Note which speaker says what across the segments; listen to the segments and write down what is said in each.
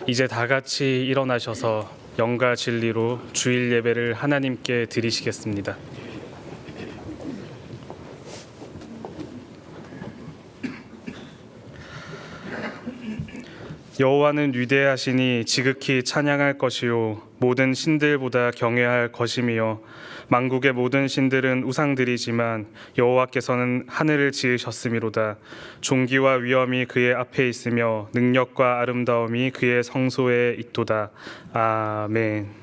Speaker 1: 이제 다 같이 일어나셔서 영과 진리로 주일 예배를 하나님께 드리시겠습니다. 여호와는 위대하시니 지극히 찬양할 것이요 모든 신들보다 경외할 것이며 만국의 모든 신들은 우상들이지만 여호와께서는 하늘을 지으셨음이로다. 존귀와 위엄이 그의 앞에 있으며 능력과 아름다움이 그의 성소에 있도다. 아멘.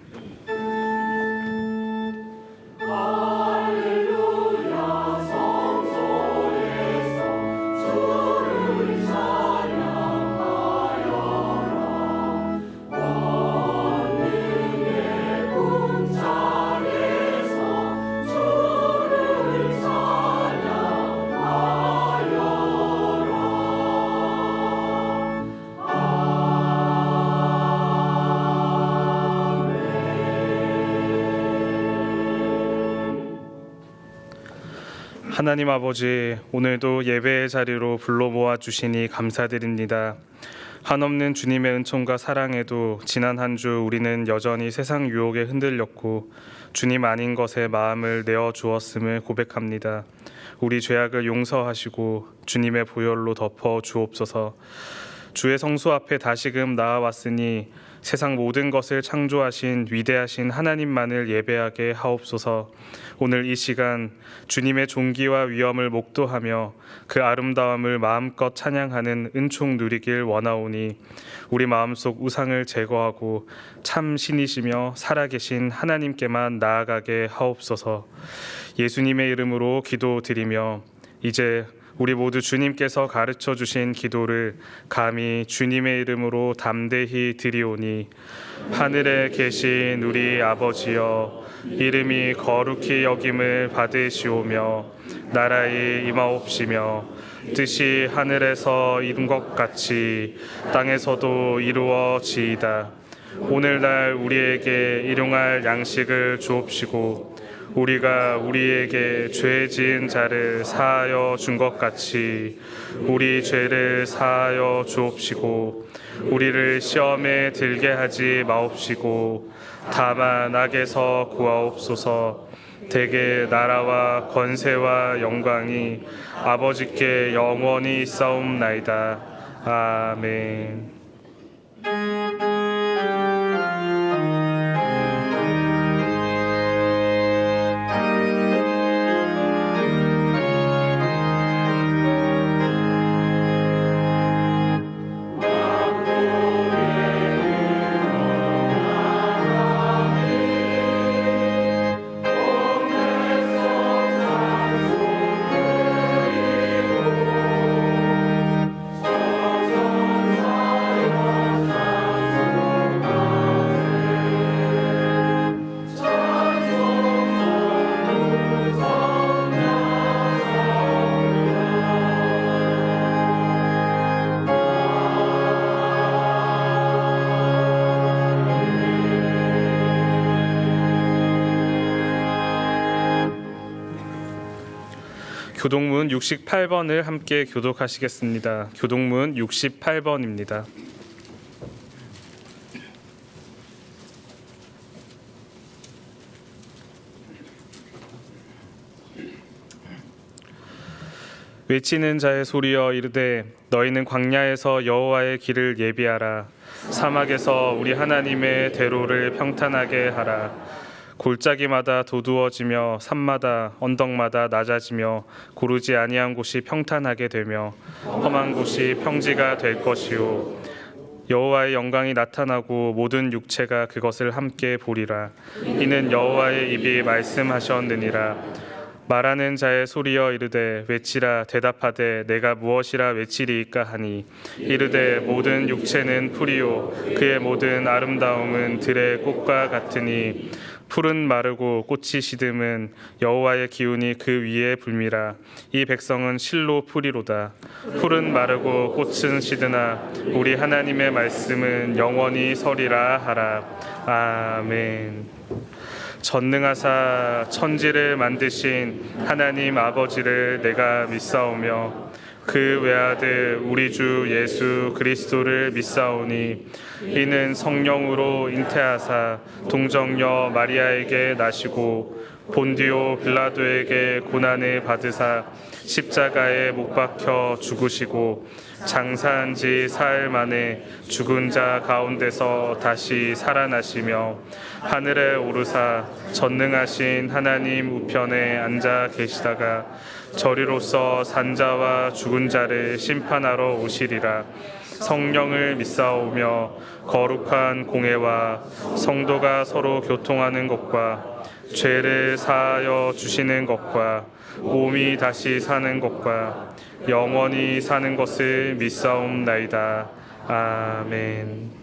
Speaker 1: 하나님 아버지, 오늘도 예배의 자리로 불러 모아주시니 감사드립니다. 한없는 주님의 은총과 사랑에도 지난 한 주 우리는 여전히 세상 유혹에 흔들렸고 주님 아닌 것에 마음을 내어주었음을 고백합니다. 우리 죄악을 용서하시고 주님의 보혈로 덮어 주옵소서. 주의 성소 앞에 다시금 나아왔으니 세상 모든 것을 창조하신 위대하신 하나님만을 예배하게 하옵소서. 오늘 이 시간 주님의 존귀와 위엄을 목도하며 그 아름다움을 마음껏 찬양하는 은총 누리길 원하오니 우리 마음속 우상을 제거하고 참 신이시며 살아계신 하나님께만 나아가게 하옵소서. 예수님의 이름으로 기도드리며 이제 우리 모두 주님께서 가르쳐 주신 기도를 감히 주님의 이름으로 담대히 드리오니 하늘에 계신 우리 아버지여, 이름이 거룩히 여김을 받으시오며 나라의 임하옵시며 뜻이 하늘에서 이룬 것 같이 땅에서도 이루어지이다. 오늘날 우리에게 일용할 양식을 주옵시고 우리가 우리에게 죄 지은 자를 사하여 준 것 같이 우리 죄를 사하여 주옵시고 우리를 시험에 들게 하지 마옵시고 다만 악에서 구하옵소서. 대개 나라와 권세와 영광이 아버지께 영원히 있사옵나이다. 아멘. 교동문 68번을 함께 교독하시겠습니다. 교동문 68번입니다. 외치는 자의 소리여 이르되 너희는 광야에서 여호와의 길을 예비하라. 사막에서 우리 하나님의 대로를 평탄하게 하라. 골짜기마다 도두어지며 산마다 언덕마다 낮아지며 고르지 아니한 곳이 평탄하게 되며 험한 곳이 평지가 될 것이요 여호와의 영광이 나타나고 모든 육체가 그것을 함께 보리라. 이는 여호와의 입이 말씀하셨느니라. 말하는 자의 소리여 이르되 외치라. 대답하되 내가 무엇이라 외치리이까 하니 이르되 모든 육체는 풀이요 그의 모든 아름다움은 들의 꽃과 같으니 풀은 마르고 꽃이 시듬은 여호와의 기운이 그 위에 불미라. 이 백성은 실로 풀이로다. 풀은 마르고 꽃은 시드나 우리 하나님의 말씀은 영원히 서리라 하라. 아멘. 전능하사 천지를 만드신 하나님 아버지를 내가 믿사오며 그 외아들 우리 주 예수 그리스도를 믿사오니 이는 성령으로 잉태하사 동정녀 마리아에게 나시고 본디오 빌라도에게 고난을 받으사 십자가에 못 박혀 죽으시고 장사한 지 사흘 만에 죽은 자 가운데서 다시 살아나시며 하늘에 오르사 전능하신 하나님 우편에 앉아 계시다가 저리로서 산자와 죽은 자를 심판하러 오시리라. 성령을 믿사오며 거룩한 공회와 성도가 서로 교통하는 것과 죄를 사하여 주시는 것과 몸이 다시 사는 것과 영원히 사는 것을 믿사옵나이다. 아멘.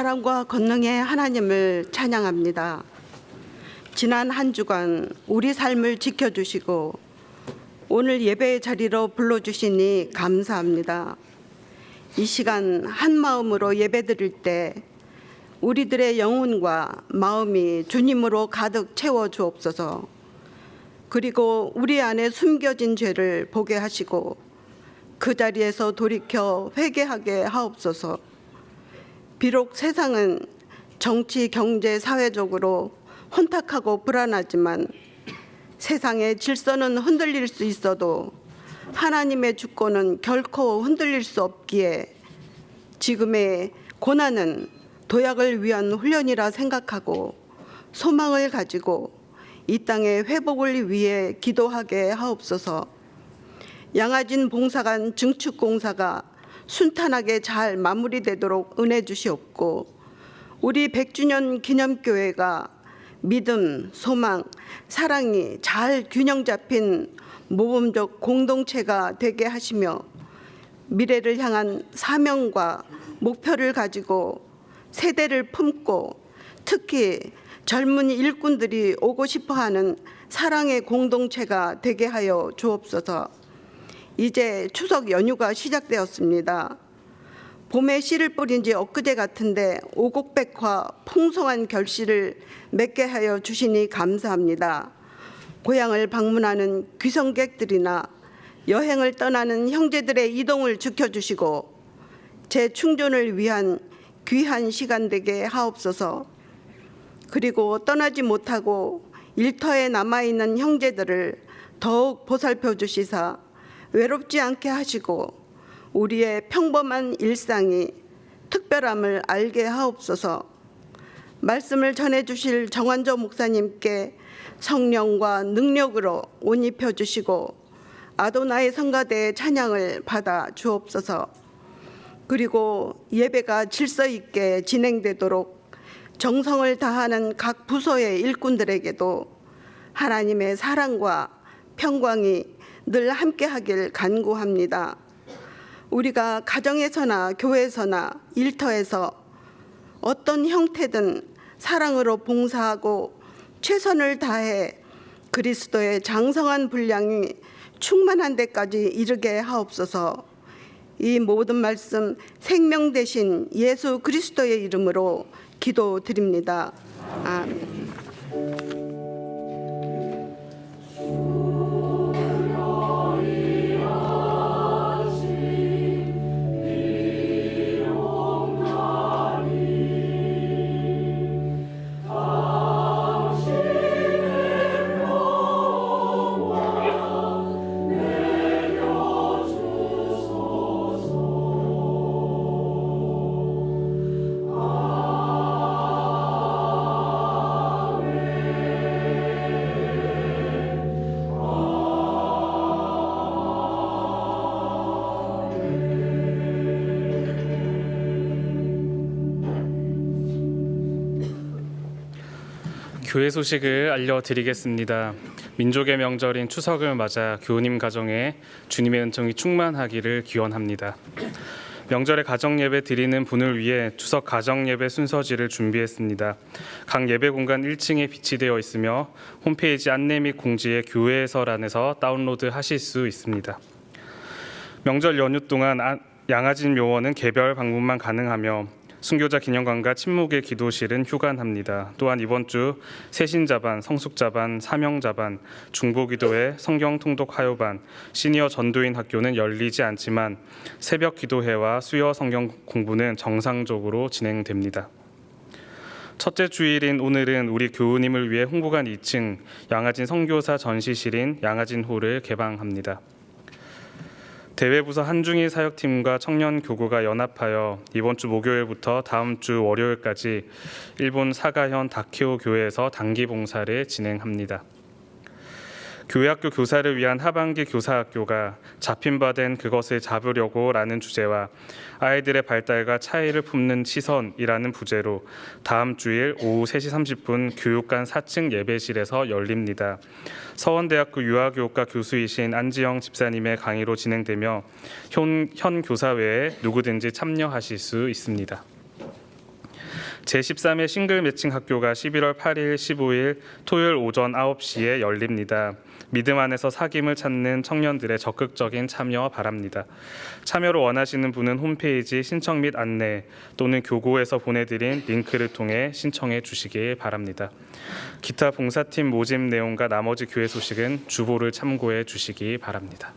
Speaker 2: 사랑과 권능의 하나님을 찬양합니다. 지난 한 주간 우리 삶을 지켜주시고 오늘 예배의 자리로 불러주시니 감사합니다. 이 시간 한 마음으로 예배드릴 때 우리들의 영혼과 마음이 주님으로 가득 채워 주옵소서. 그리고 우리 안에 숨겨진 죄를 보게 하시고 그 자리에서 돌이켜 회개하게 하옵소서. 비록 세상은 정치, 경제, 사회적으로 혼탁하고 불안하지만 세상의 질서는 흔들릴 수 있어도 하나님의 주권은 결코 흔들릴 수 없기에 지금의 고난은 도약을 위한 훈련이라 생각하고 소망을 가지고 이 땅의 회복을 위해 기도하게 하옵소서. 양아진 봉사관 증축공사가 순탄하게 잘 마무리되도록 은혜 주시옵고 우리 100주년 기념교회가 믿음, 소망, 사랑이 잘 균형 잡힌 모범적 공동체가 되게 하시며 미래를 향한 사명과 목표를 가지고 세대를 품고 특히 젊은 일꾼들이 오고 싶어하는 사랑의 공동체가 되게 하여 주옵소서. 이제 추석 연휴가 시작되었습니다. 봄에 씨를 뿌린 지 엊그제 같은데 오곡백화 풍성한 결실을 맺게 하여 주시니 감사합니다. 고향을 방문하는 귀성객들이나 여행을 떠나는 형제들의 이동을 지켜주시고 재충전을 위한 귀한 시간 되게 하옵소서. 그리고 떠나지 못하고 일터에 남아있는 형제들을 더욱 보살펴 주시사 외롭지 않게 하시고 우리의 평범한 일상이 특별함을 알게 하옵소서. 말씀을 전해주실 정환조 목사님께 성령과 능력으로 옷 입혀주시고 아도나의 성가대의 찬양을 받아 주옵소서. 그리고 예배가 질서 있게 진행되도록 정성을 다하는 각 부서의 일꾼들에게도 하나님의 사랑과 평강이 늘 함께하길 간구합니다. 우리가 가정에서나 교회에서나 일터에서 어떤 형태든 사랑으로 봉사하고 최선을 다해 그리스도의 장성한 분량이 충만한 데까지 이르게 하옵소서. 이 모든 말씀 생명 되신 예수 그리스도의 이름으로 기도드립니다. 아멘.
Speaker 1: 교회 소식을 알려드리겠습니다. 민족의 명절인 추석을 맞아 교우님 가정에 주님의 은총이 충만하기를 기원합니다. 명절에 가정예배 드리는 분을 위해 추석 가정예배 순서지를 준비했습니다. 각 예배 공간 1층에 비치되어 있으며 홈페이지 안내 및 공지에 교회에서란에서 다운로드 하실 수 있습니다. 명절 연휴 동안 양아진 묘원은 개별 방문만 가능하며 순교자 기념관과 침묵의 기도실은 휴관합니다. 또한 이번 주 세신자반, 성숙자반, 사명자반, 중보기도회, 성경통독 하요반, 시니어 전도인 학교는 열리지 않지만 새벽 기도회와 수요 성경 공부는 정상적으로 진행됩니다. 첫째 주일인 오늘은 우리 교우님을 위해 홍보관 2층 양아진 선교사 전시실인 양아진홀을 개방합니다. 대외부서 한중일 사역팀과 청년교구가 연합하여 이번 주 목요일부터 다음 주 월요일까지 일본 사가현 다케오 교회에서 단기 봉사를 진행합니다. 교회학교 교사를 위한 하반기 교사학교가 잡힌 바 된 그것을 잡으려고 라는 주제와 아이들의 발달과 차이를 품는 시선이라는 부제로 다음 주일 오후 3시 30분 교육관 4층 예배실에서 열립니다. 서원대학교 유아교육과 교수이신 안지영 집사님의 강의로 진행되며 현 교사 외에 누구든지 참여하실 수 있습니다. 제13회 싱글 매칭 학교가 11월 8일, 15일 토요일 오전 9시에 열립니다. 믿음 안에서 사귐을 찾는 청년들의 적극적인 참여 바랍니다. 참여를 원하시는 분은 홈페이지 신청 및 안내 또는 교구에서 보내드린 링크를 통해 신청해 주시기 바랍니다. 기타 봉사팀 모집 내용과 나머지 교회 소식은 주보를 참고해 주시기 바랍니다.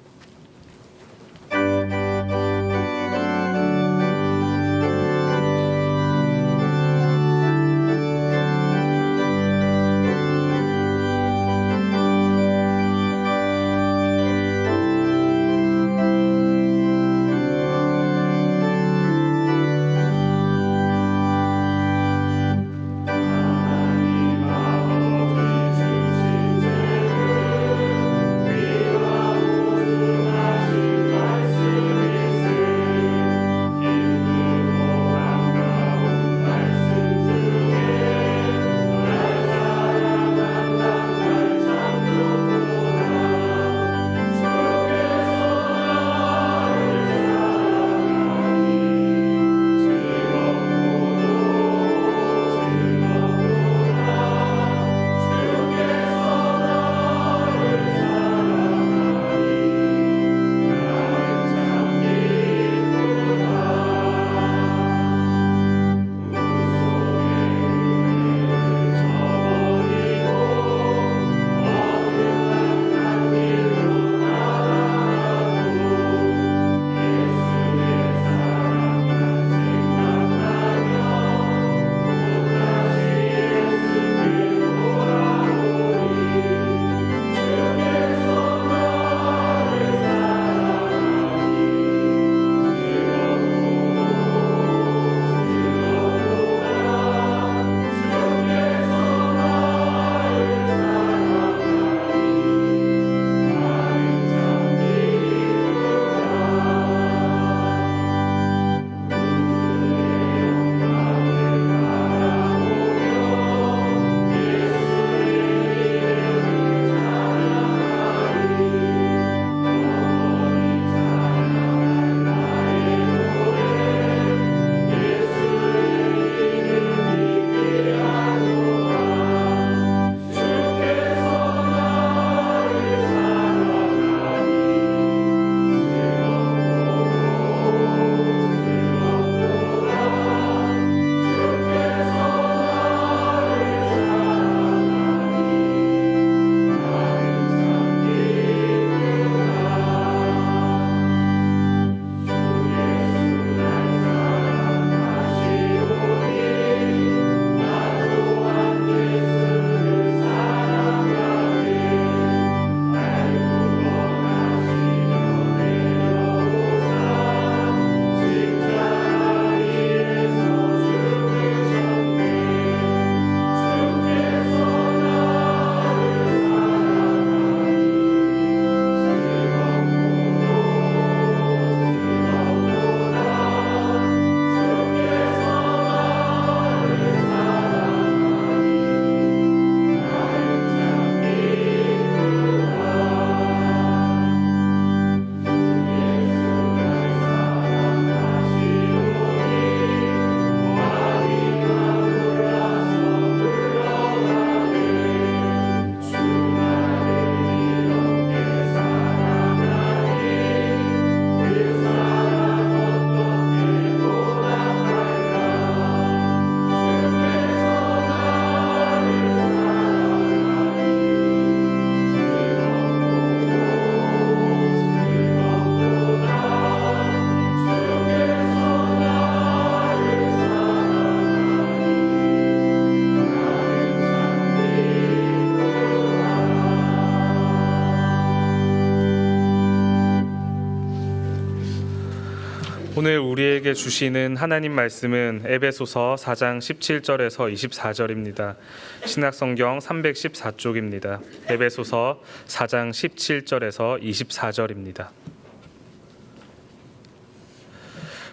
Speaker 1: 오늘 우리에게 주시는 하나님 말씀은 에베소서 4장 17절에서 24절입니다. 신약성경 314쪽입니다. 에베소서 4장 17절에서 24절입니다.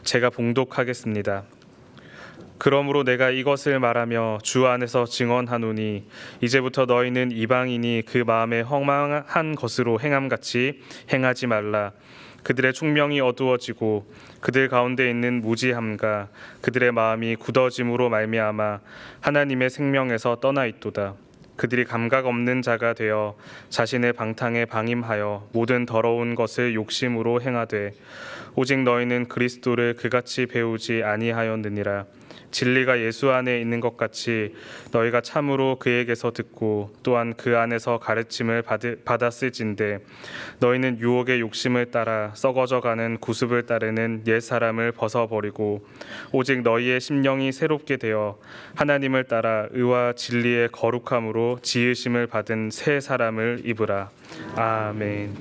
Speaker 1: 제가 봉독하겠습니다. 그러므로 내가 이것을 말하며 주 안에서 증언하노니 이제부터 너희는 이방인이 그 마음에 허망한 것으로 행함같이 행하지 말라. 그들의 총명이 어두워지고 그들 가운데 있는 무지함과 그들의 마음이 굳어짐으로 말미암아 하나님의 생명에서 떠나 있도다. 그들이 감각 없는 자가 되어 자신의 방탕에 방임하여 모든 더러운 것을 욕심으로 행하되 오직 너희는 그리스도를 그같이 배우지 아니하였느니라. 진리가 예수 안에 있는 것 같이 너희가 참으로 그에게서 듣고 또한 그 안에서 가르침을 받았을진데 너희는 유혹의 욕심을 따라 썩어져가는 구습을 따르는 옛 사람을 벗어버리고 오직 너희의 심령이 새롭게 되어 하나님을 따라 의와 진리의 거룩함으로 지으심을 받은 새 사람을 입으라. 아멘.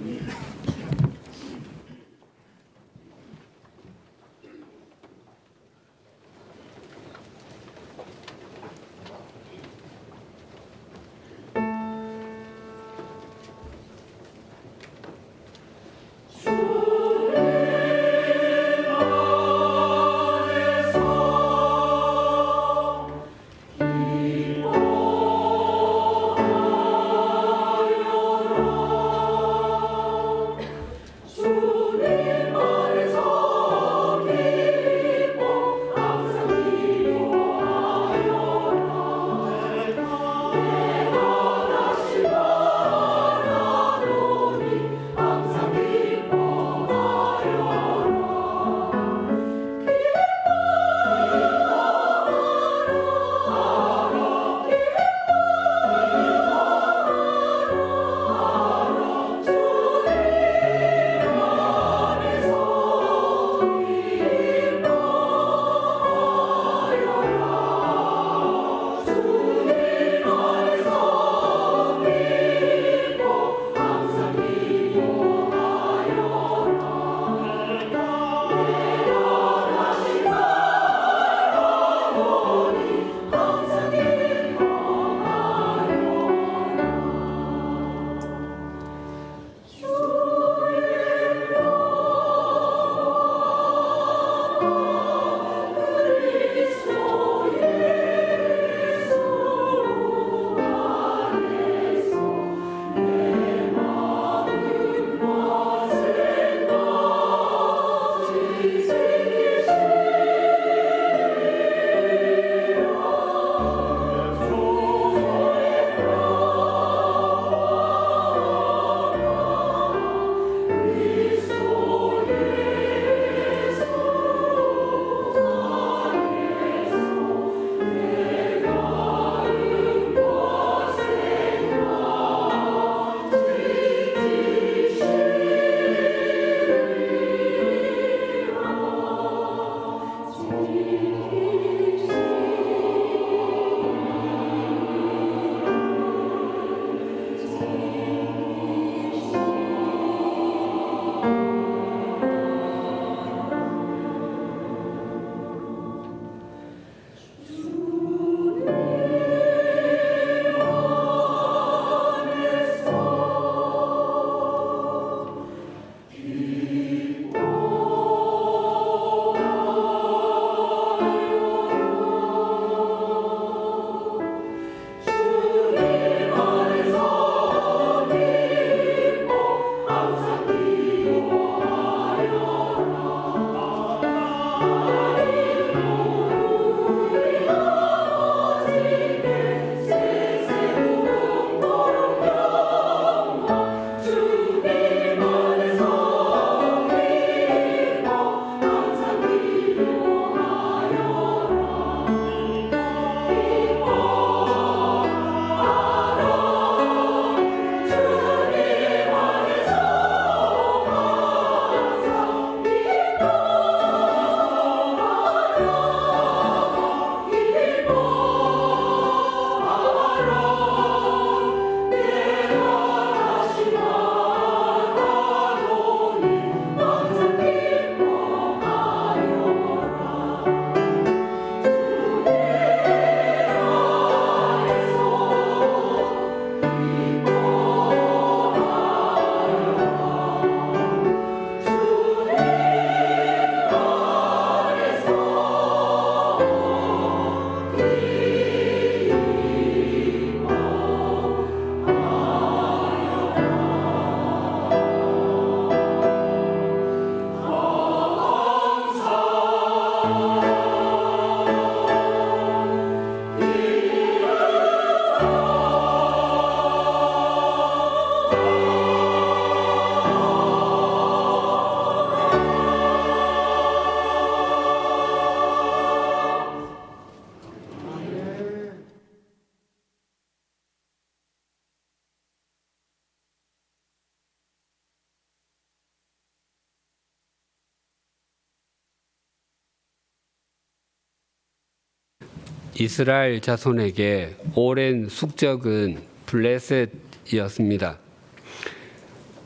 Speaker 3: 이스라엘 자손에게 오랜 숙적은 블레셋이었습니다.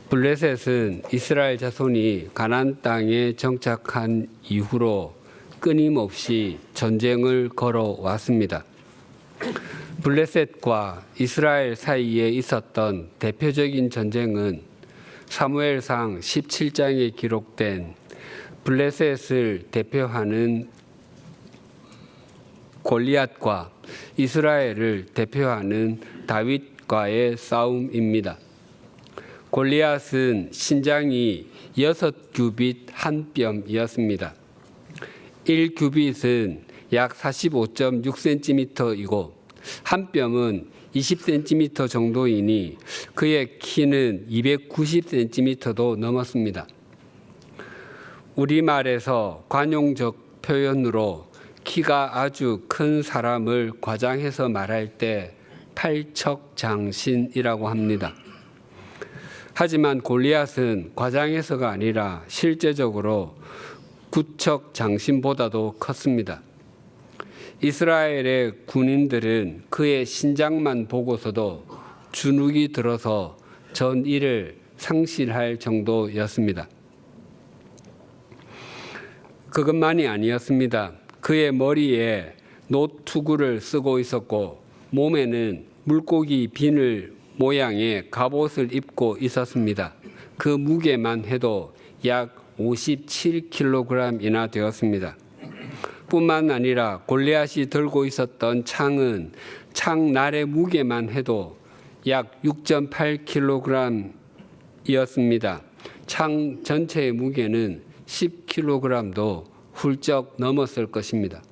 Speaker 3: 블레셋은 이스라엘 자손이 가나안 땅에 정착한 이후로 끊임없이 전쟁을 걸어왔습니다. 블레셋과 이스라엘 사이에 있었던 대표적인 전쟁은 사무엘상 17장에 기록된 블레셋을 대표하는 골리앗과 이스라엘을 대표하는 다윗과의 싸움입니다. 골리앗은 신장이 6규빗 1뼘이었습니다. 1규빗은 약 45.6cm이고 한 뼘은 20cm 정도이니 그의 키는 290cm도 넘었습니다. 우리말에서 관용적 표현으로 키가 아주 큰 사람을 과장해서 말할 때 팔척장신이라고 합니다. 하지만 골리앗은 과장해서가 아니라 실제적으로 구척장신보다도 컸습니다. 이스라엘의 군인들은 그의 신장만 보고서도 주눅이 들어서 전의를 상실할 정도였습니다. 그것만이 아니었습니다. 그의 머리에 노투구를 쓰고 있었고 몸에는 물고기 비늘 모양의 갑옷을 입고 있었습니다. 그 무게만 해도 약 57kg이나 되었습니다. 뿐만 아니라 골리앗이 들고 있었던 창은 창날의 무게만 해도 약 6.8kg이었습니다. 창 전체의 무게는 10kg도 훌쩍 넘었을 것입니다.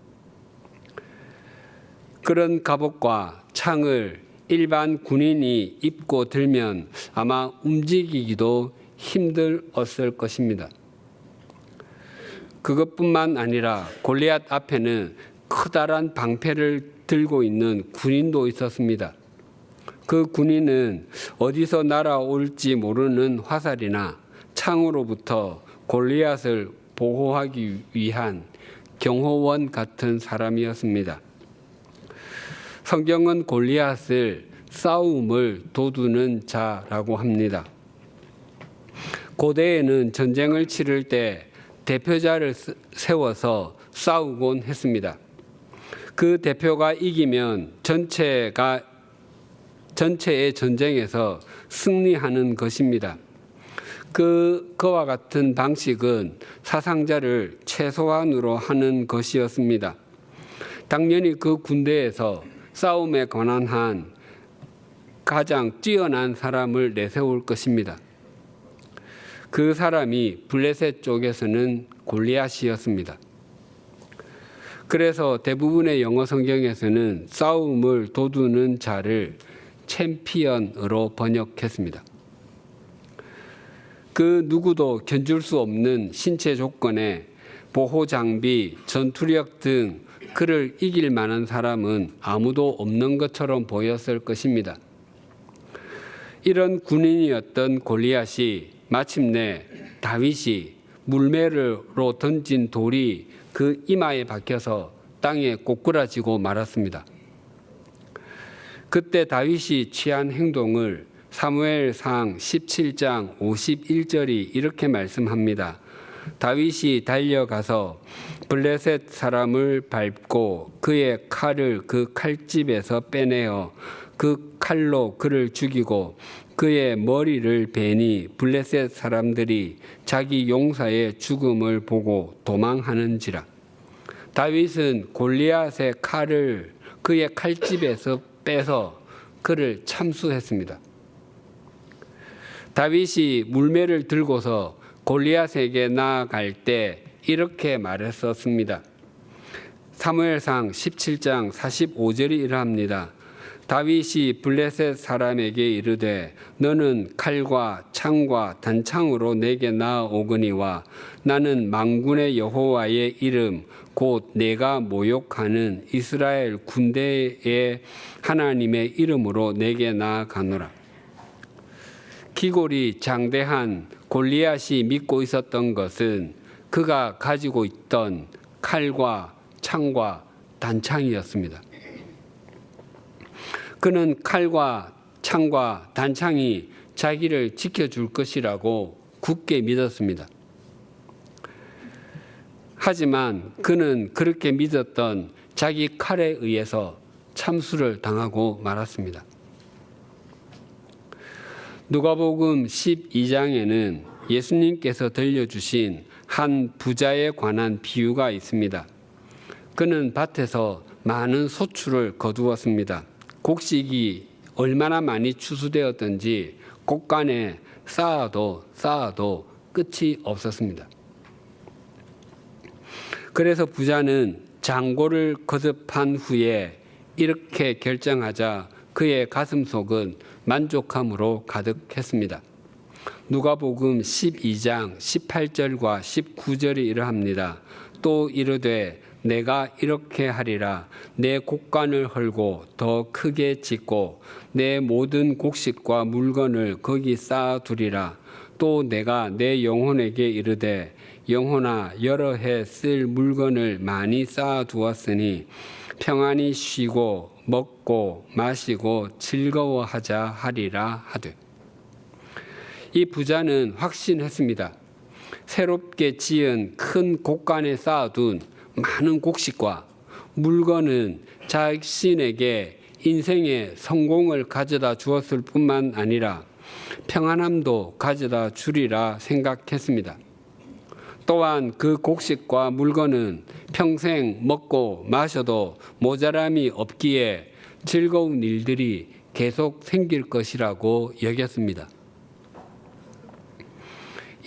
Speaker 3: 그런 갑옷과 창을 일반 군인이 입고 들면 아마 움직이기도 힘들었을 것입니다. 그것뿐만 아니라 골리앗 앞에는 커다란 방패를 들고 있는 군인도 있었습니다. 그 군인은 어디서 날아올지 모르는 화살이나 창으로부터 골리앗을 보호하기 위한 경호원 같은 사람이었습니다. 성경은 골리앗을 싸움을 도두는 자라고 합니다. 고대에는 전쟁을 치를 때 대표자를 세워서 싸우곤 했습니다. 그 대표가 이기면 전체의 전쟁에서 승리하는 것입니다. 그와 같은 방식은 사상자를 최소한으로 하는 것이었습니다. 당연히 그 군대에서 싸움에 관한 한 가장 뛰어난 사람을 내세울 것입니다. 그 사람이 블레셋 쪽에서는 골리앗이었습니다. 그래서 대부분의 영어 성경에서는 싸움을 도두는 자를 챔피언으로 번역했습니다. 그 누구도 견줄 수 없는 신체 조건에 보호 장비, 전투력 등 그를 이길 만한 사람은 아무도 없는 것처럼 보였을 것입니다. 이런 군인이었던 골리앗이 마침내 다윗이 물매로 던진 돌이 그 이마에 박혀서 땅에 꼬꾸라지고 말았습니다. 그때 다윗이 취한 행동을 사무엘상 17장 51절이 이렇게 말씀합니다. 다윗이 달려가서 블레셋 사람을 밟고 그의 칼을 그 칼집에서 빼내어 그 칼로 그를 죽이고 그의 머리를 베니 블레셋 사람들이 자기 용사의 죽음을 보고 도망하는지라. 다윗은 골리앗의 칼을 그의 칼집에서 빼서 그를 참수했습니다. 다윗이 물매를 들고서 골리앗에게 나아갈 때 이렇게 말했었습니다. 사무엘상 17장 45절이 이러합니다. 다윗이 블레셋 사람에게 이르되 너는 칼과 창과 단창으로 내게 나아오거니와 나는 만군의 여호와의 이름 곧 내가 모욕하는 이스라엘 군대의 하나님의 이름으로 내게 나아가노라. 기골이 장대한 골리앗이 믿고 있었던 것은 그가 가지고 있던 칼과 창과 단창이었습니다. 그는 칼과 창과 단창이 자기를 지켜줄 것이라고 굳게 믿었습니다. 하지만 그는 그렇게 믿었던 자기 칼에 의해서 참수를 당하고 말았습니다. 누가복음 12장에는 예수님께서 들려주신 한 부자에 관한 비유가 있습니다. 그는 밭에서 많은 소출을 거두었습니다. 곡식이 얼마나 많이 추수되었던지 곡간에 쌓아도 끝이 없었습니다. 그래서 부자는 장고를 거듭한 후에 이렇게 결정하자 그의 가슴속은 만족함으로 가득했습니다. 누가복음 12장 18절과 19절이 이러합니다. 또 이르되 내가 이렇게 하리라. 내 곡간을 헐고 더 크게 짓고 내 모든 곡식과 물건을 거기 쌓아두리라. 또 내가 내 영혼에게 이르되 영혼아 여러 해 쓸 물건을 많이 쌓아두었으니 평안히 쉬고 먹고 마시고 즐거워하자 하리라 하되. 이 부자는 확신했습니다. 새롭게 지은 큰 곡간에 쌓아둔 많은 곡식과 물건은 자신에게 인생의 성공을 가져다 주었을 뿐만 아니라 평안함도 가져다 주리라 생각했습니다. 또한 그 곡식과 물건은 평생 먹고 마셔도 모자람이 없기에 즐거운 일들이 계속 생길 것이라고 여겼습니다.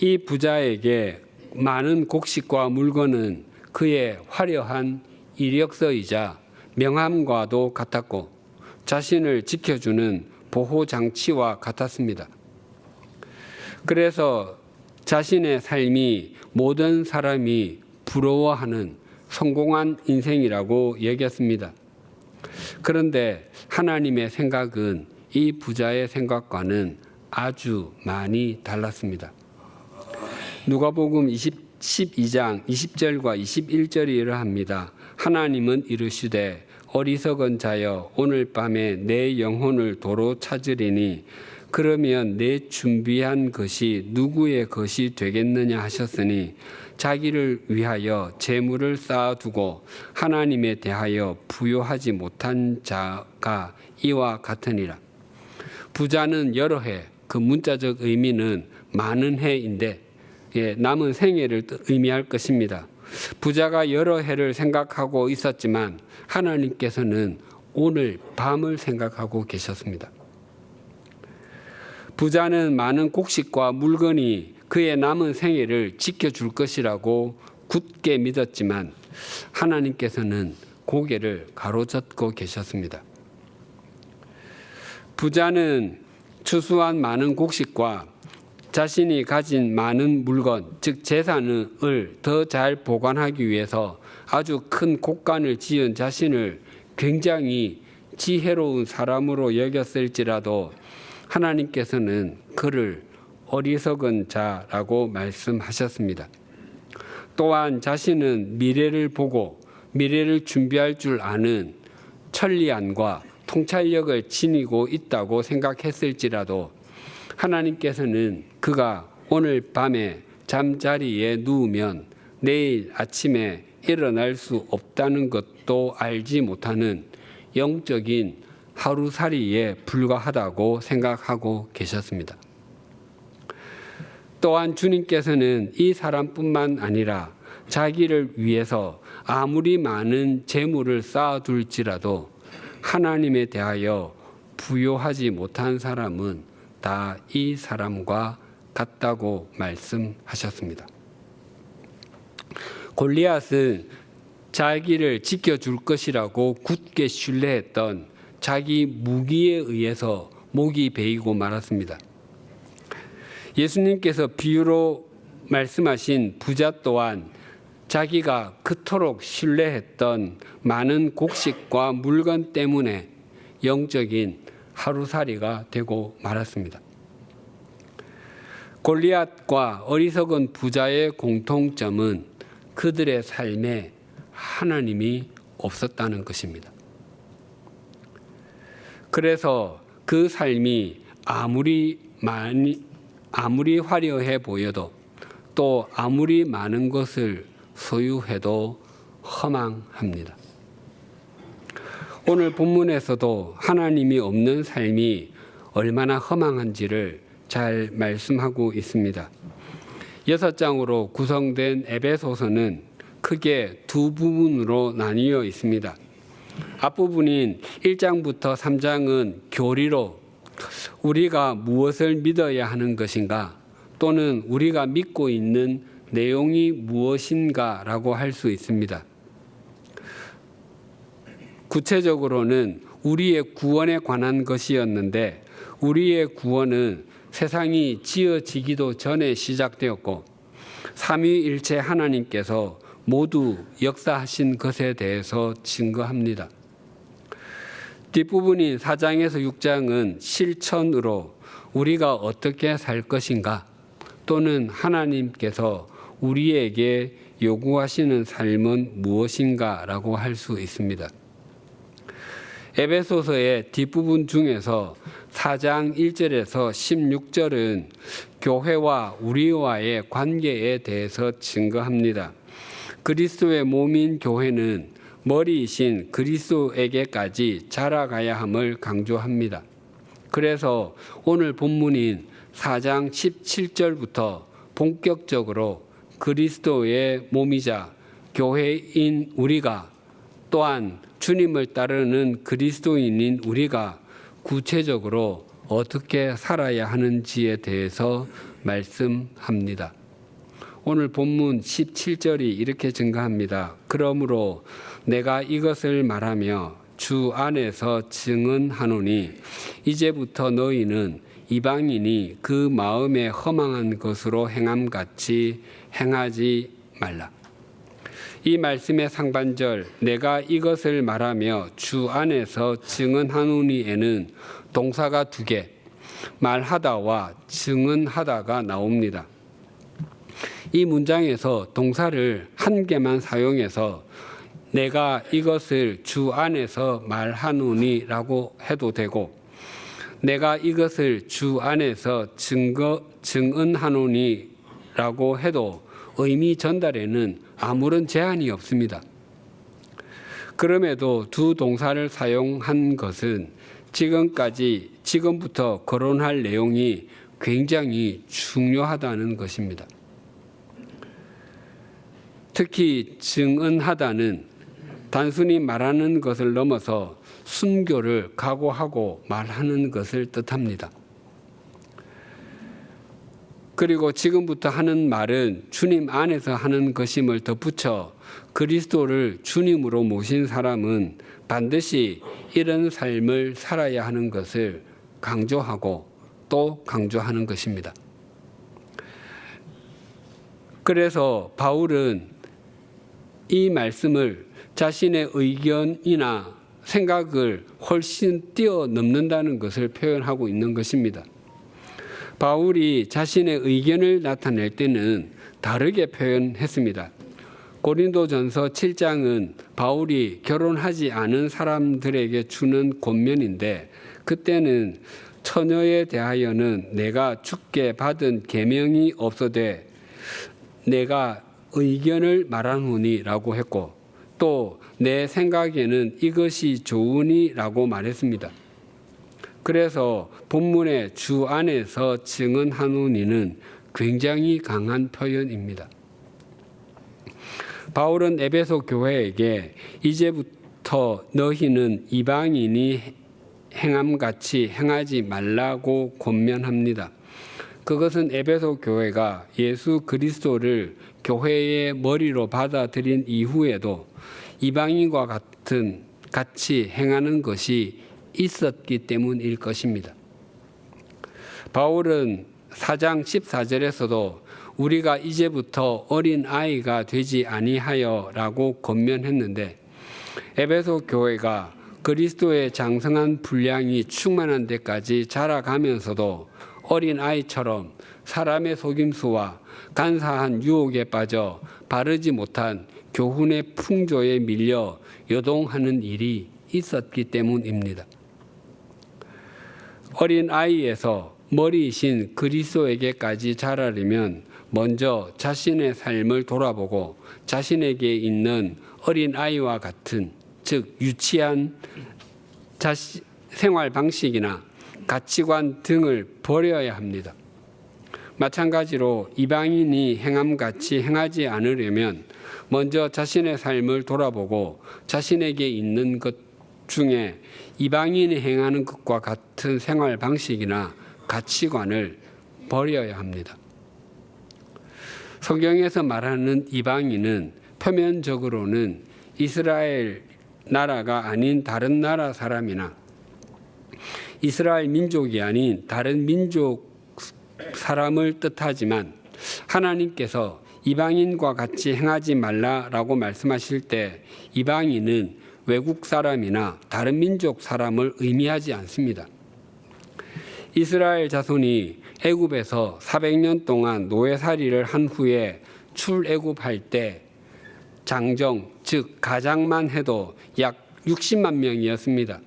Speaker 3: 이 부자에게 많은 곡식과 물건은 그의 화려한 이력서이자 명함과도 같았고 자신을 지켜주는 보호장치와 같았습니다. 그래서 자신의 삶이 모든 사람이 부러워하는 성공한 인생이라고 여겼습니다. 그런데 하나님의 생각은 이 부자의 생각과는 아주 많이 달랐습니다. 누가복음 12장 20절과 21절이 이러합니다. 하나님은 이르시되 어리석은 자여 오늘 밤에 내 영혼을 도로 찾으리니 그러면 내 준비한 것이 누구의 것이 되겠느냐 하셨으니 자기를 위하여 재물을 쌓아두고 하나님에 대하여 부요하지 못한 자가 이와 같으니라. 부자는 여러 해, 그 문자적 의미는 많은 해인데 남은 생애를 의미할 것입니다. 부자가 여러 해를 생각하고 있었지만 하나님께서는 오늘 밤을 생각하고 계셨습니다. 부자는 많은 곡식과 물건이 그의 남은 생애를 지켜줄 것이라고 굳게 믿었지만 하나님께서는 고개를 가로젓고 계셨습니다. 부자는 추수한 많은 곡식과 자신이 가진 많은 물건, 즉 재산을 더 잘 보관하기 위해서 아주 큰 곡간을 지은 자신을 굉장히 지혜로운 사람으로 여겼을지라도 하나님께서는 그를 어리석은 자라고 말씀하셨습니다. 또한 자신은 미래를 보고 미래를 준비할 줄 아는 천리안과 통찰력을 지니고 있다고 생각했을지라도 하나님께서는 그가 오늘 밤에 잠자리에 누우면 내일 아침에 일어날 수 없다는 것도 알지 못하는 영적인 하루살이에 불과하다고 생각하고 계셨습니다. 또한 주님께서는 이 사람뿐만 아니라 자기를 위해서 아무리 많은 재물을 쌓아둘지라도 하나님에 대하여 부요하지 못한 사람은 다 이 사람과 같다고 말씀하셨습니다. 골리앗은 자기를 지켜줄 것이라고 굳게 신뢰했던 자기 무기에 의해서 목이 베이고 말았습니다. 예수님께서 비유로 말씀하신 부자 또한 자기가 그토록 신뢰했던 많은 곡식과 물건 때문에 영적인 하루살이가 되고 말았습니다. 골리앗과 어리석은 부자의 공통점은 그들의 삶에 하나님이 없었다는 것입니다. 그래서 그 삶이 아무리 화려해 보여도 또 아무리 많은 것을 소유해도 허망합니다. 오늘 본문에서도 하나님이 없는 삶이 얼마나 허망한지를 잘 말씀하고 있습니다. 6장으로 구성된 에베소서는 크게 두 부분으로 나뉘어 있습니다. 앞부분인 1장부터 3장은 교리로 우리가 무엇을 믿어야 하는 것인가 또는 우리가 믿고 있는 내용이 무엇인가라고 할 수 있습니다. 구체적으로는 우리의 구원에 관한 것이었는데 우리의 구원은 세상이 지어지기도 전에 시작되었고 삼위일체 하나님께서 모두 역사하신 것에 대해서 증거합니다. 뒷부분인 4장에서 6장은 실천으로 우리가 어떻게 살 것인가 또는 하나님께서 우리에게 요구하시는 삶은 무엇인가라고 할 수 있습니다. 에베소서의 뒷부분 중에서 4장 1절에서 16절은 교회와 우리와의 관계에 대해서 증거합니다. 그리스도의 몸인 교회는 머리이신 그리스도에게까지 자라가야 함을 강조합니다. 그래서 오늘 본문인 4장 17절부터 본격적으로 그리스도의 몸이자 교회인 우리가 또한 주님을 따르는 그리스도인인 우리가 구체적으로 어떻게 살아야 하는지에 대해서 말씀합니다. 오늘 본문 17절이 이렇게 증가합니다. 그러므로 내가 이것을 말하며 주 안에서 증언하노니 이제부터 너희는 이방인이 그 마음에 허망한 것으로 행함같이 행하지 말라. 이 말씀의 상반절 내가 이것을 말하며 주 안에서 증언하노니에는 동사가 2개 말하다와 증언하다가 나옵니다. 이 문장에서 동사를 1개만 사용해서 내가 이것을 주 안에서 말하노니라고 해도 되고 내가 이것을 주 안에서 증언하노니라고 해도 의미 전달에는 아무런 제한이 없습니다. 그럼에도 두 동사를 사용한 것은 지금부터 거론할 내용이 굉장히 중요하다는 것입니다. 특히 증언하다는 단순히 말하는 것을 넘어서 순교를 각오하고 말하는 것을 뜻합니다. 그리고 지금부터 하는 말은 주님 안에서 하는 것임을 덧붙여 그리스도를 주님으로 모신 사람은 반드시 이런 삶을 살아야 하는 것을 강조하고 또 강조하는 것입니다. 그래서 바울은 이 말씀을 자신의 의견이나 생각을 훨씬 뛰어넘는다는 것을 표현하고 있는 것입니다. 바울이 자신의 의견을 나타낼 때는 다르게 표현했습니다. 고린도전서 7장은 바울이 결혼하지 않은 사람들에게 주는 권면인데 그때는 처녀에 대하여는 내가 주께 받은 계명이 없어되 내가 의견을 말하노니라고 했고 또 내 생각에는 이것이 좋으니라고 말했습니다. 그래서 본문의 주 안에서 증언하노니는 굉장히 강한 표현입니다. 바울은 에베소 교회에게 이제부터 너희는 이방인이 행함같이 행하지 말라고 권면합니다. 그것은 에베소 교회가 예수 그리스도를 교회의 머리로 받아들인 이후에도 이방인과 같이 행하는 것이 있었기 때문일 것입니다. 바울은 4장 14절에서도 우리가 이제부터 어린 아이가 되지 아니하여라고 권면했는데 에베소 교회가 그리스도의 장성한 분량이 충만한 데까지 자라가면서도 어린 아이처럼 사람의 속임수와 간사한 유혹에 빠져 바르지 못한 교훈의 풍조에 밀려 요동하는 일이 있었기 때문입니다. 어린 아이에서 머리이신 그리스도에게까지 자라려면 먼저 자신의 삶을 돌아보고 자신에게 있는 어린 아이와 같은, 즉 유치한 생활 방식이나 가치관 등을 버려야 합니다. 마찬가지로 이방인이 행함같이 행하지 않으려면 먼저 자신의 삶을 돌아보고 자신에게 있는 것 중에 이방인이 행하는 것과 같은 생활 방식이나 가치관을 버려야 합니다. 성경에서 말하는 이방인은 표면적으로는 이스라엘 나라가 아닌 다른 나라 사람이나 이스라엘 민족이 아닌 다른 민족 사람을 뜻하지만 하나님께서 이방인과 같이 행하지 말라라고 말씀하실 때 이방인은 외국 사람이나 다른 민족 사람을 의미하지 않습니다. 이스라엘 자손이 애굽에서 400년 동안 노예살이를 한 후에 출애굽할 때 장정, 즉 가장만 해도 약 60만 명이었습니다.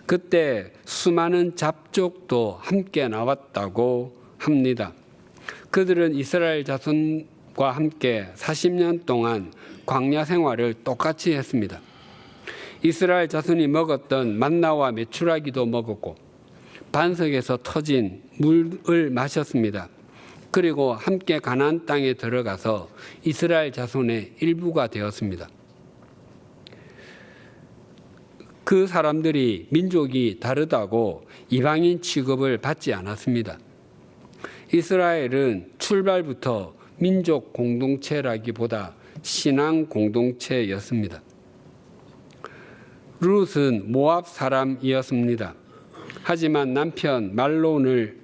Speaker 3: 그때 수많은 잡족도 함께 나왔다고 합니다. 그들은 이스라엘 자손과 함께 40년 동안 광야 생활을 똑같이 했습니다. 이스라엘 자손이 먹었던 만나와 메추라기도 먹었고 반석에서 터진 물을 마셨습니다. 그리고 함께 가나안 땅에 들어가서 이스라엘 자손의 일부가 되었습니다. 그 사람들이 민족이 다르다고 이방인 취급을 받지 않았습니다. 이스라엘은 출발부터 민족 공동체라기보다 신앙 공동체였습니다. 룻은 모압 사람이었습니다. 하지만 남편 말론을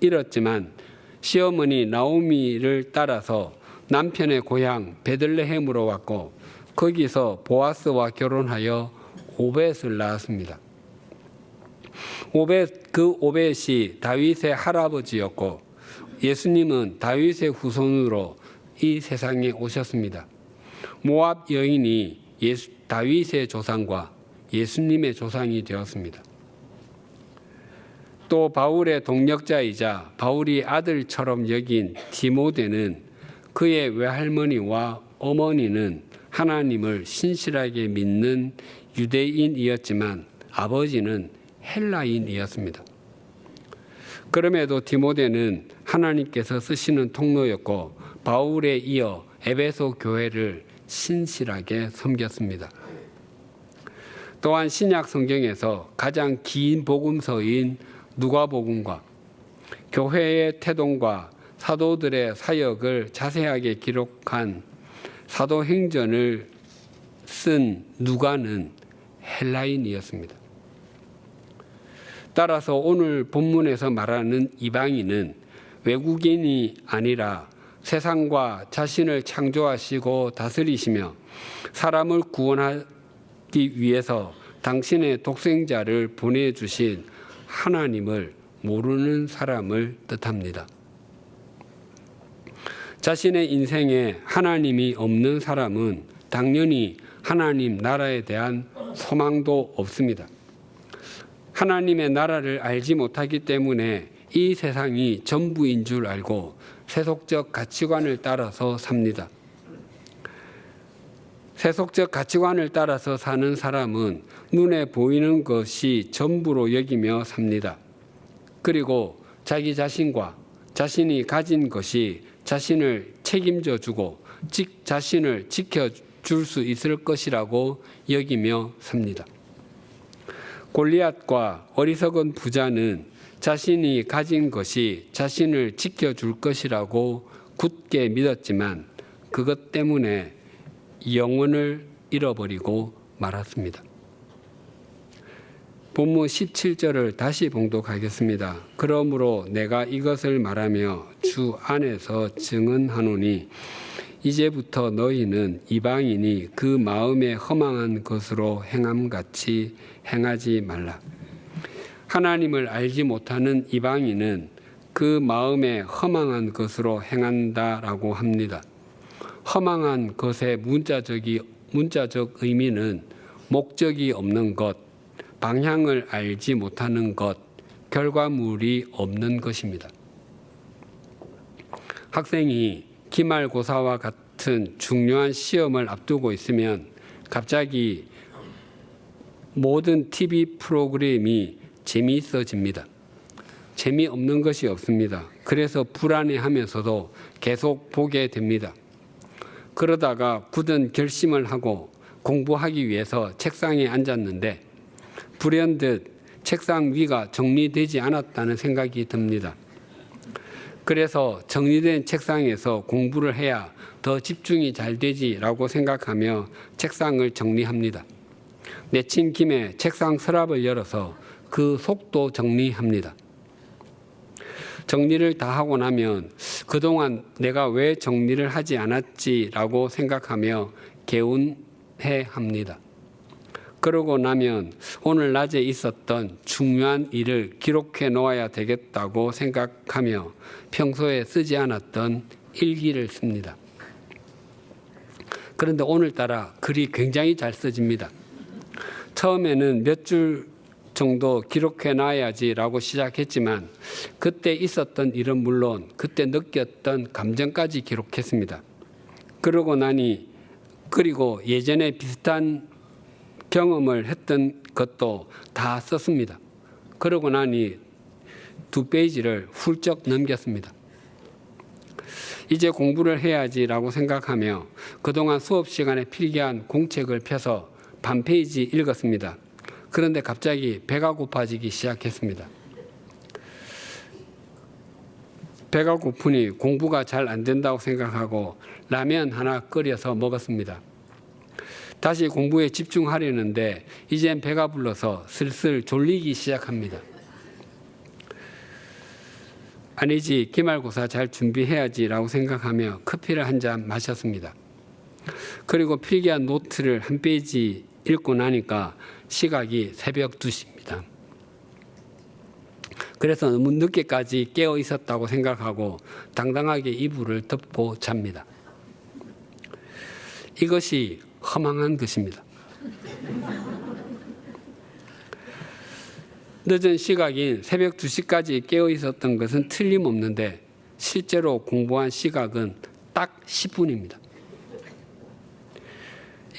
Speaker 3: 잃었지만 시어머니 나오미를 따라서 남편의 고향 베들레헴으로 왔고 거기서 보아스와 결혼하여 오벳을 낳았습니다. 그 오벳이 다윗의 할아버지였고 예수님은 다윗의 후손으로 이 세상에 오셨습니다. 모압 여인이 다윗의 조상과 예수님의 조상이 되었습니다. 또 바울의 동력자이자 바울이 아들처럼 여긴 디모데는 그의 외할머니와 어머니는 하나님을 신실하게 믿는 유대인이었지만 아버지는 헬라인이었습니다. 그럼에도 디모데는 하나님께서 쓰시는 통로였고 바울에 이어 에베소 교회를 신실하게 섬겼습니다. 또한 신약 성경에서 가장 긴 복음서인 누가복음과 교회의 태동과 사도들의 사역을 자세하게 기록한 사도행전을 쓴 누가는 헬라인이었습니다. 따라서 오늘 본문에서 말하는 이방인은 외국인이 아니라 세상과 자신을 창조하시고 다스리시며 사람을 구원하기 위해서 당신의 독생자를 보내주신 하나님을 모르는 사람을 뜻합니다. 자신의 인생에 하나님이 없는 사람은 당연히 하나님 나라에 대한 소망도 없습니다. 하나님의 나라를 알지 못하기 때문에 이 세상이 전부인 줄 알고 세속적 가치관을 따라서 삽니다. 세속적 가치관을 따라서 사는 사람은 눈에 보이는 것이 전부로 여기며 삽니다. 그리고 자기 자신과 자신이 가진 것이 자신을 책임져 주고 자신을 지켜줄 수 있을 것이라고 여기며 삽니다. 골리앗과 어리석은 부자는 자신이 가진 것이 자신을 지켜줄 것이라고 굳게 믿었지만 그것 때문에 영혼을 잃어버리고 말았습니다. 본문 17절을 다시 봉독하겠습니다. 그러므로 내가 이것을 말하며 주 안에서 증언하노니 이제부터 너희는 이방인이 그 마음에 허망한 것으로 행함같이 행하지 말라. 하나님을 알지 못하는 이방인은 그 마음에 허망한 것으로 행한다라고 합니다. 허망한 것의 문자적 의미는 목적이 없는 것, 방향을 알지 못하는 것, 결과물이 없는 것입니다. 학생이 기말고사와 같은 중요한 시험을 앞두고 있으면 갑자기 모든 TV 프로그램이 재미있어집니다. 재미없는 것이 없습니다. 그래서 불안해하면서도 계속 보게 됩니다. 그러다가 굳은 결심을 하고 공부하기 위해서 책상에 앉았는데 불현듯 책상 위가 정리되지 않았다는 생각이 듭니다. 그래서 정리된 책상에서 공부를 해야 더 집중이 잘 되지라고 생각하며 책상을 정리합니다. 내친 김에 책상 서랍을 열어서 그 속도 정리합니다. 정리를 다 하고 나면 그동안 내가 왜 정리를 하지 않았지라고 생각하며 개운해합니다. 그러고 나면 오늘 낮에 있었던 중요한 일을 기록해 놓아야 되겠다고 생각하며 평소에 쓰지 않았던 일기를 씁니다. 그런데 오늘따라 글이 굉장히 잘 써집니다. 처음에는 몇 줄 정도 기록해 놔야지라고 시작했지만 그때 있었던 일은 물론 그때 느꼈던 감정까지 기록했습니다. 그리고 예전에 비슷한 경험을 했던 것도 다 썼습니다. 그러고 나니 2페이지를 훌쩍 넘겼습니다. 이제 공부를 해야지라고 생각하며 그동안 수업 시간에 필기한 공책을 펴서 반 페이지 읽었습니다. 그런데 갑자기 배가 고파지기 시작했습니다. 배가 고프니 공부가 잘 안 된다고 생각하고 라면 하나 끓여서 먹었습니다. 다시 공부에 집중하려는데 이젠 배가 불러서 슬슬 졸리기 시작합니다. 아니지, 기말고사 잘 준비해야지라고 생각하며 커피를 한 잔 마셨습니다. 그리고 필기한 노트를 한 페이지 읽고 나니까 시각이 새벽 2시입니다. 그래서 너무 늦게까지 깨어 있었다고 생각하고 당당하게 이불을 덮고 잡니다. 이것이 허망한 것입니다. 늦은 시각인 새벽 2시까지 깨어 있었던 것은 틀림없는데 실제로 공부한 시각은 딱 10분입니다.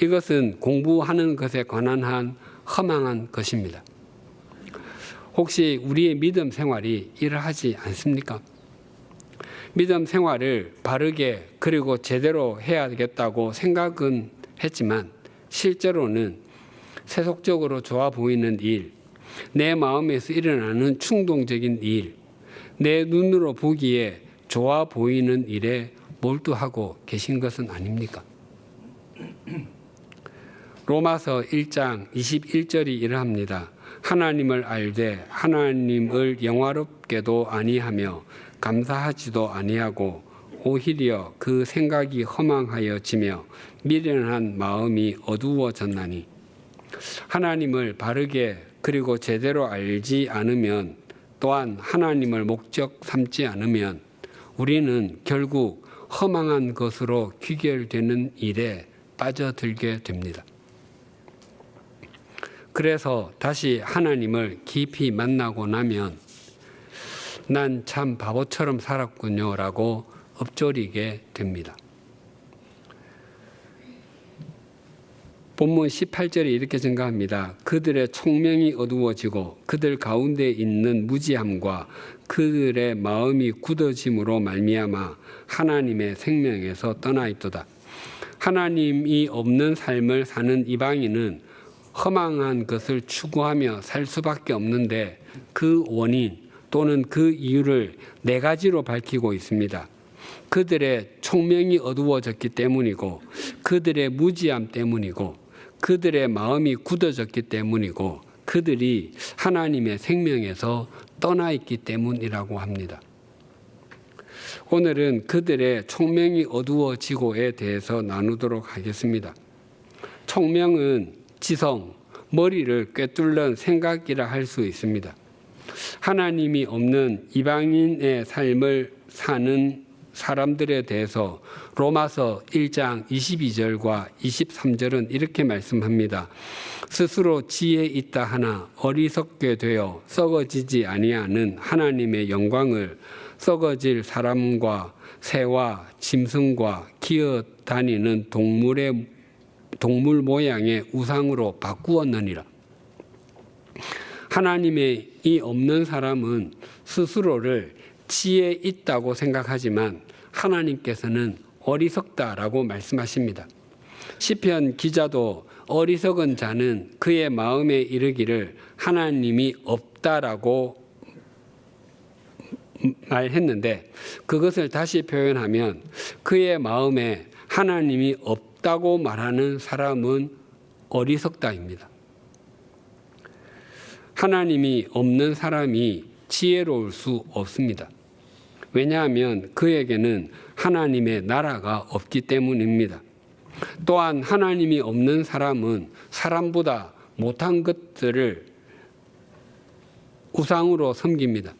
Speaker 3: 이것은 공부하는 것에 관한 한 허망한 것입니다. 혹시 우리의 믿음 생활이 이러하지 않습니까? 믿음 생활을 바르게 그리고 제대로 해야겠다고 생각은 했지만 실제로는 세속적으로 좋아 보이는 일, 내 마음에서 일어나는 충동적인 일, 내 눈으로 보기에 좋아 보이는 일에 몰두하고 계신 것은 아닙니까? 로마서 1장 21절이 이러합니다. 하나님을 알되 하나님을 영화롭게도 아니하며 감사하지도 아니하고 오히려 그 생각이 허망하여지며 미련한 마음이 어두워졌나니. 하나님을 바르게 그리고 제대로 알지 않으면 또한 하나님을 목적 삼지 않으면 우리는 결국 허망한 것으로 귀결되는 일에 빠져들게 됩니다. 그래서 다시 하나님을 깊이 만나고 나면 난 참 바보처럼 살았군요 라고 엎조리게 됩니다. 본문 18절에 이렇게 증가합니다. 그들의 총명이 어두워지고 그들 가운데 있는 무지함과 그들의 마음이 굳어짐으로 말미암아 하나님의 생명에서 떠나 있도다. 하나님이 없는 삶을 사는 이방인은 허망한 것을 추구하며 살 수밖에 없는데 그 원인 또는 그 이유를 4가지로 밝히고 있습니다. 그들의 총명이 어두워졌기 때문이고 그들의 무지함 때문이고 그들의 마음이 굳어졌기 때문이고 그들이 하나님의 생명에서 떠나 있기 때문이라고 합니다. 오늘은 그들의 총명이 어두워지고에 대해서 나누도록 하겠습니다. 총명은 지성, 머리를 꿰뚫는 생각이라 할 수 있습니다. 하나님이 없는 이방인의 삶을 사는 사람들에 대해서 로마서 1장 22절과 23절은 이렇게 말씀합니다. 스스로 지혜 있다 하나 어리석게 되어 썩어지지 아니하는 하나님의 영광을 썩어질 사람과 새와 짐승과 기어 다니는 동물 모양의 우상으로 바꾸었느니라. 하나님의 이 없는 사람은 스스로를 지혜 있다고 생각하지만 하나님께서는 어리석다라고 말씀하십니다. 시편 기자도 어리석은 자는 그의 마음에 이르기를 하나님이 없다라고 말했는데, 그것을 다시 표현하면 그의 마음에 하나님이 없다고 말하는 사람은 어리석다입니다. 하나님이 없는 사람이 지혜로울 수 없습니다. 왜냐하면 그에게는 하나님의 나라가 없기 때문입니다. 또한 하나님이 없는 사람은 사람보다 못한 것들을 우상으로 섬깁니다.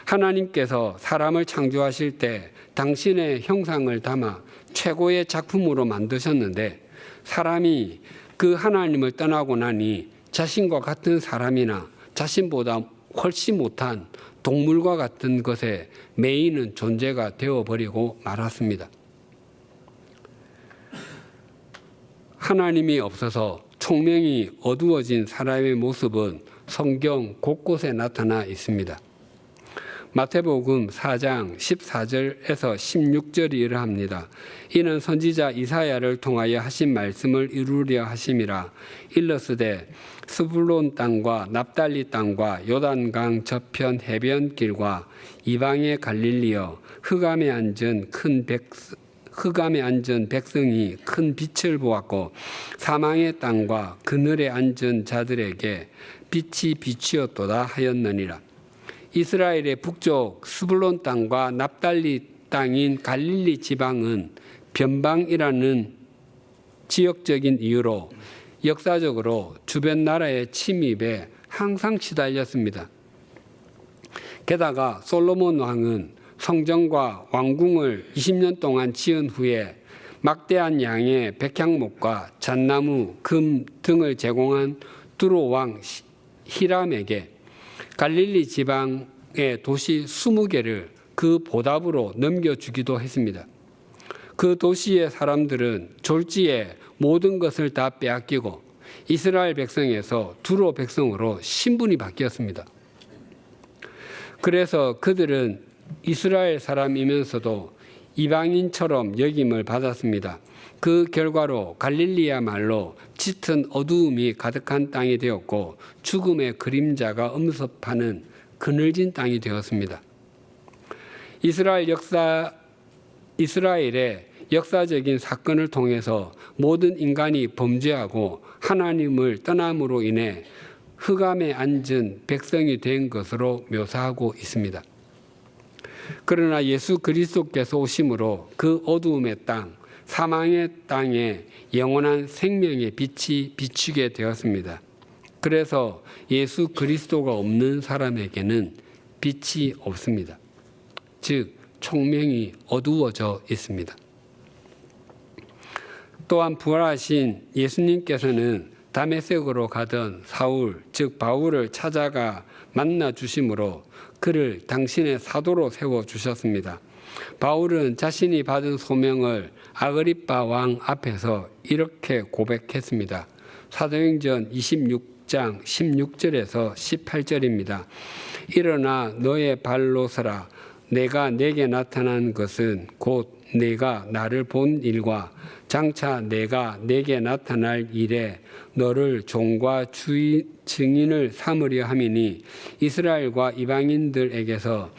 Speaker 3: 하나님께서 사람을 창조하실 때 당신의 형상을 담아 최고의 작품으로 만드셨는데, 사람이 그 하나님을 떠나고 나니 자신과 같은 사람이나 자신보다 훨씬 못한 동물과 같은 것에 매이는 존재가 되어버리고 말았습니다. 하나님이 없어서 총명이 어두워진 사람의 모습은 성경 곳곳에 나타나 있습니다. 마태복음 4장 14절에서 16절이 이러합니다. 이는 선지자 이사야를 통하여 하신 말씀을 이루려 하심이라. 일러스되 스불론 땅과 납달리 땅과 요단강 저편 해변길과 이방의 갈릴리여, 흑암에 앉은 백성이 큰 빛을 보았고 사망의 땅과 그늘에 앉은 자들에게 빛이 비추었도다 하였느니라. 이스라엘의 북쪽 스불론 땅과 납달리 땅인 갈릴리 지방은 변방이라는 지역적인 이유로 역사적으로 주변 나라의 침입에 항상 시달렸습니다. 게다가 솔로몬 왕은 성전과 왕궁을 20년 동안 지은 후에 막대한 양의 백향목과 잣나무, 금 등을 제공한 두로 왕 히람에게 갈릴리 지방의 도시 20개를 그 보답으로 넘겨주기도 했습니다. 그 도시의 사람들은 졸지에 모든 것을 다 빼앗기고 이스라엘 백성에서 두로 백성으로 신분이 바뀌었습니다. 그래서 그들은 이스라엘 사람이면서도 이방인처럼 여김을 받았습니다. 그 결과로 갈릴리야말로 짙은 어두움이 가득한 땅이 되었고 죽음의 그림자가 엄습하는 그늘진 땅이 되었습니다. 이스라엘의 역사적인 사건을 통해서 모든 인간이 범죄하고 하나님을 떠남으로 인해 흑암에 앉은 백성이 된 것으로 묘사하고 있습니다. 그러나 예수 그리스도께서 오심으로 그 어두움의 땅, 사망의 땅에 영원한 생명의 빛이 비추게 되었습니다. 그래서 예수 그리스도가 없는 사람에게는 빛이 없습니다. 즉 총명이 어두워져 있습니다. 또한 부활하신 예수님께서는 다메섹으로 가던 사울, 즉 바울을 찾아가 만나 주심으로 그를 당신의 사도로 세워 주셨습니다. 바울은 자신이 받은 소명을 아그리빠 왕 앞에서 이렇게 고백했습니다. 사도행전 26장 16절에서 18절입니다. 일어나 너의 발로 서라. 내가 내게 나타난 것은 곧 내가 나를 본 일과 장차 내가 내게 나타날 일에 너를 종과 증인을 삼으려 함이니 이스라엘과 이방인들에게서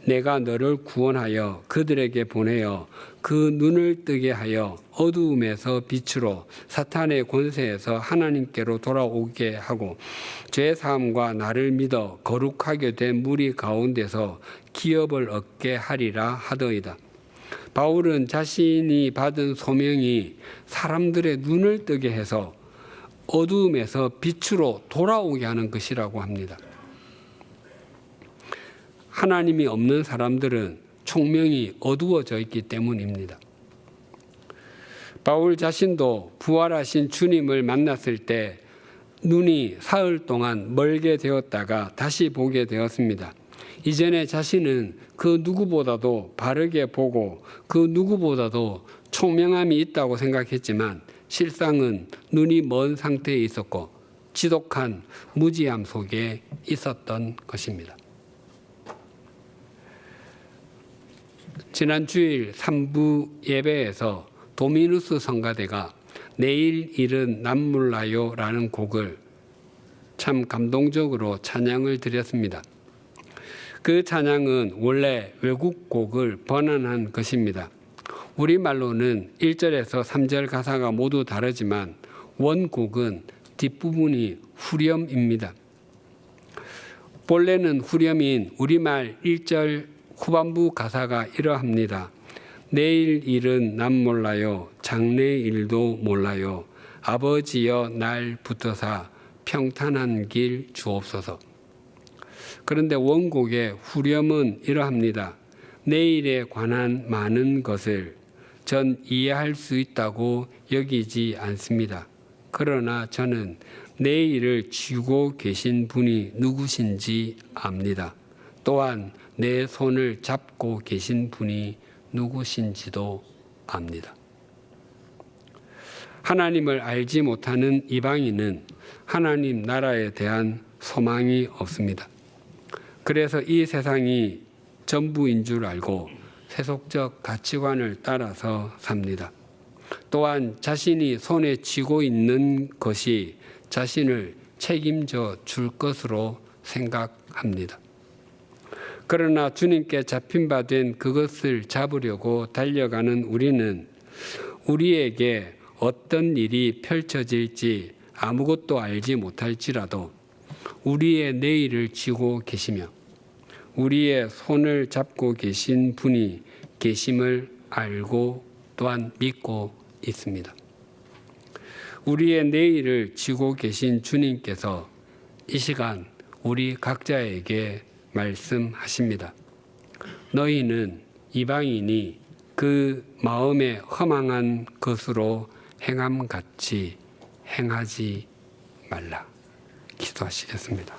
Speaker 3: 내가 너를 구원하여 그들에게 보내어 그 눈을 뜨게 하여 어두움에서 빛으로 사탄의 권세에서 하나님께로 돌아오게 하고 죄사함과 나를 믿어 거룩하게 된 무리 가운데서 기업을 얻게 하리라 하더이다. 바울은 자신이 받은 소명이 사람들의 눈을 뜨게 해서 어두움에서 빛으로 돌아오게 하는 것이라고 합니다. 하나님이 없는 사람들은 총명이 어두워져 있기 때문입니다. 바울 자신도 부활하신 주님을 만났을 때 눈이 사흘 동안 멀게 되었다가 다시 보게 되었습니다. 이전에 자신은 그 누구보다도 바르게 보고 그 누구보다도 총명함이 있다고 생각했지만 실상은 눈이 먼 상태에 있었고 지독한 무지함 속에 있었던 것입니다. 지난 주일 3부 예배에서 도미누스 성가대가 내일 일은 남몰라요 라는 곡을 참 감동적으로 찬양을 드렸습니다. 그 찬양은 원래 외국 곡을 번안한 것입니다. 우리말로는 1절에서 3절 가사가 모두 다르지만 원곡은 뒷부분이 후렴입니다. 본래는 후렴인 우리말 1절 후반부 가사가 이러합니다. 내일 일은 남 몰라요. 장래 일도 몰라요. 아버지여 날 붙어사 평탄한 길 주옵소서. 그런데 원곡의 후렴은 이러합니다. 내일에 관한 많은 것을 전 이해할 수 있다고 여기지 않습니다. 그러나 저는 내일을 쥐고 계신 분이 누구신지 압니다. 또한 내 손을 잡고 계신 분이 누구신지도 압니다. 하나님을 알지 못하는 이방인은 하나님 나라에 대한 소망이 없습니다. 그래서 이 세상이 전부인 줄 알고 세속적 가치관을 따라서 삽니다. 또한 자신이 손에 쥐고 있는 것이 자신을 책임져 줄 것으로 생각합니다. 그러나 주님께 잡힌 바 된 그것을 잡으려고 달려가는 우리는 우리에게 어떤 일이 펼쳐질지 아무것도 알지 못할지라도 우리의 내일을 쥐고 계시며 우리의 손을 잡고 계신 분이 계심을 알고 또한 믿고 있습니다. 우리의 내일을 쥐고 계신 주님께서 이 시간 우리 각자에게 말씀하십니다. 너희는 이방인이 그 마음에 허망한 것으로 행함같이 행하지 말라. 기도하시겠습니다.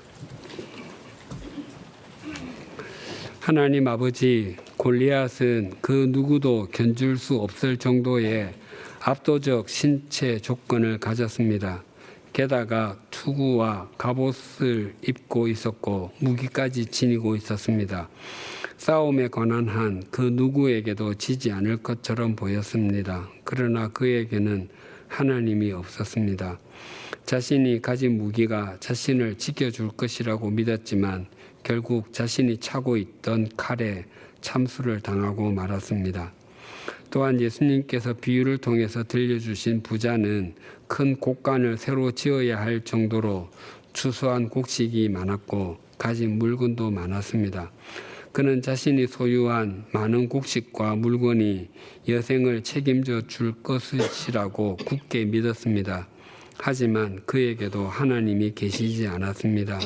Speaker 3: 하나님 아버지, 골리앗은 그 누구도 견줄 수 없을 정도의 압도적 신체 조건을 가졌습니다. 게다가 투구와 갑옷을 입고 있었고 무기까지 지니고 있었습니다. 싸움에 관한 한 그 누구에게도 지지 않을 것처럼 보였습니다. 그러나 그에게는 하나님이 없었습니다. 자신이 가진 무기가 자신을 지켜줄 것이라고 믿었지만 결국 자신이 차고 있던 칼에 참수를 당하고 말았습니다. 또한 예수님께서 비유를 통해서 들려주신 부자는 큰 곡간을 새로 지어야 할 정도로 추수한 곡식이 많았고 가진 물건도 많았습니다. 그는 자신이 소유한 많은 곡식과 물건이 여생을 책임져 줄 것이라고 굳게 믿었습니다. 하지만 그에게도 하나님이 계시지 않았습니다.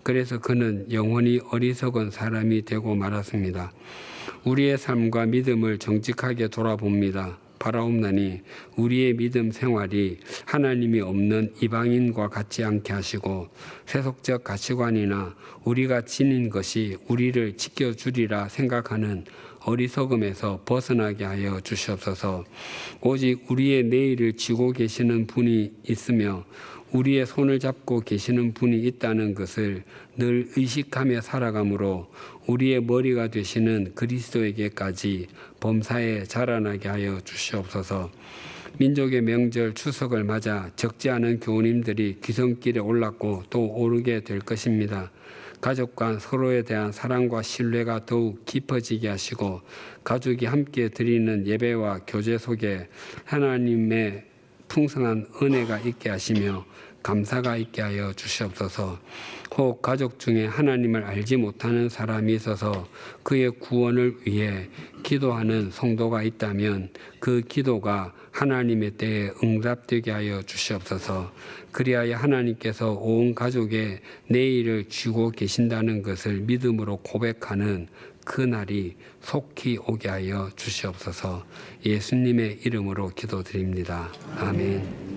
Speaker 3: 그래서 그는 영원히 어리석은 사람이 되고 말았습니다. 우리의 삶과 믿음을 정직하게 돌아봅니다. 바라옵나니 우리의 믿음 생활이 하나님이 없는 이방인과 같지 않게 하시고 세속적 가치관이나 우리가 지닌 것이 우리를 지켜주리라 생각하는 어리석음에서 벗어나게 하여 주시옵소서. 오직 우리의 내일을 쥐고 계시는 분이 있으며 우리의 손을 잡고 계시는 분이 있다는 것을 늘 의식하며 살아가므로 우리의 머리가 되시는 그리스도에게까지 범사에 자라나게 하여 주시옵소서. 민족의 명절 추석을 맞아 적지 않은 교우님들이 귀성길에 올랐고 또 오르게 될 것입니다. 가족 간 서로에 대한 사랑과 신뢰가 더욱 깊어지게 하시고 가족이 함께 드리는 예배와 교제 속에 하나님의 풍성한 은혜가 있게 하시며 감사가 있게 하여 주시옵소서. 혹 가족 중에 하나님을 알지 못하는 사람이 있어서 그의 구원을 위해 기도하는 성도가 있다면 그 기도가 하나님의 때에 응답되게 하여 주시옵소서. 그리하여 하나님께서 온 가족의 내일을 쥐고 계신다는 것을 믿음으로 고백하는 그 날이 속히 오게 하여 주시옵소서. 예수님의 이름으로 기도드립니다. 아멘.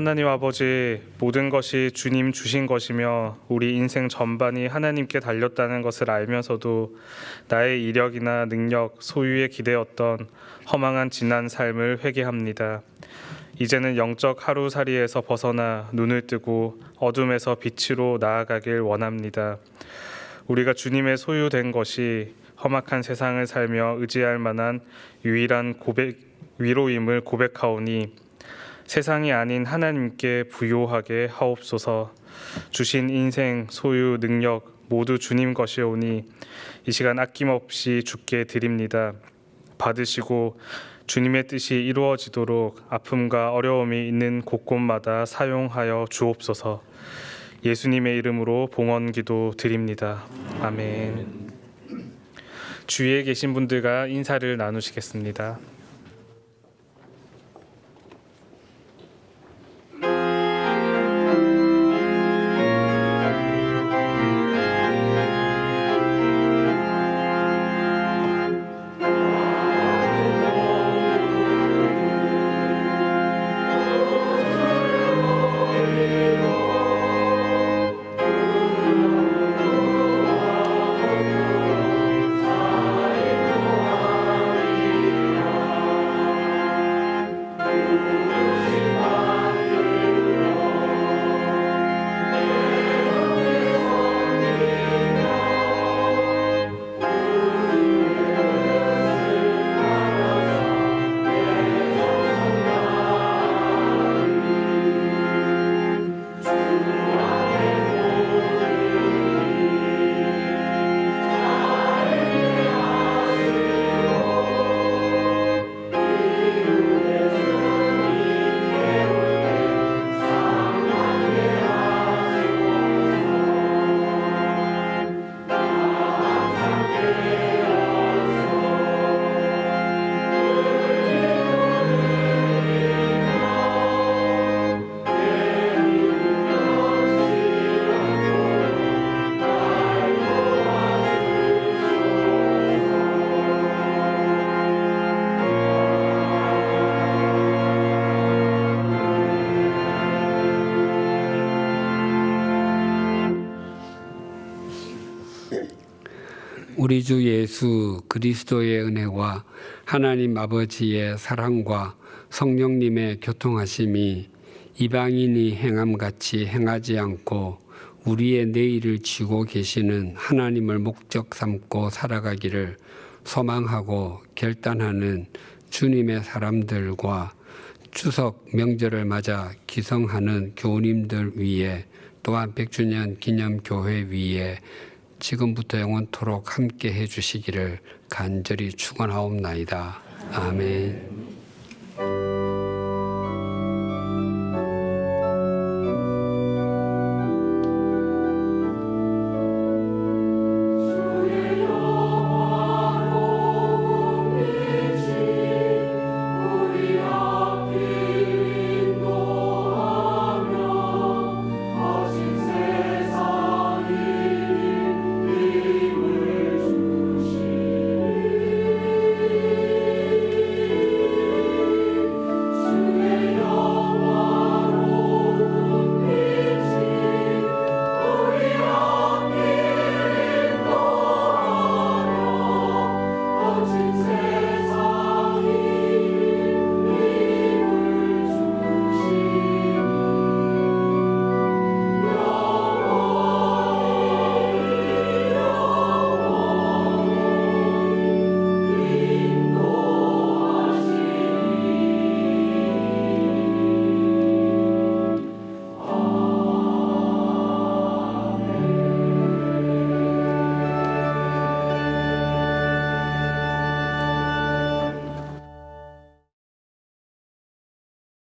Speaker 1: 하나님 아버지, 모든 것이 주님 주신 것이며 우리 인생 전반이 하나님께 달렸다는 것을 알면서도 나의 이력이나 능력, 소유에 기대었던 허망한 지난 삶을 회개합니다. 이제는 영적 하루살이에서 벗어나 눈을 뜨고 어둠에서 빛으로 나아가길 원합니다. 우리가 주님의 소유된 것이 험악한 세상을 살며 의지할 만한 유일한 위로임을 고백하오니 세상이 아닌 하나님께 부요하게 하옵소서. 주신 인생, 소유, 능력 모두 주님 것이오니 이 시간 아낌없이 주께 드립니다. 받으시고 주님의 뜻이 이루어지도록 아픔과 어려움이 있는 곳곳마다 사용하여 주옵소서. 예수님의 이름으로 봉헌기도 드립니다. 아멘. 주위에 계신 분들과 인사를 나누시겠습니다.
Speaker 3: 우리 주 예수 그리스도의 은혜와 하나님 아버지의 사랑과 성령님의 교통하심이 이방인이 행함같이 행하지 않고 우리의 내일을 쥐고 계시는 하나님을 목적 삼고 살아가기를 소망하고 결단하는 주님의 사람들과 추석 명절을 맞아 기성하는 교우님들 위에 또한 100주년 기념교회 위에 지금부터 영원토록 함께 해주시기를 간절히 축원하옵나이다. 아멘.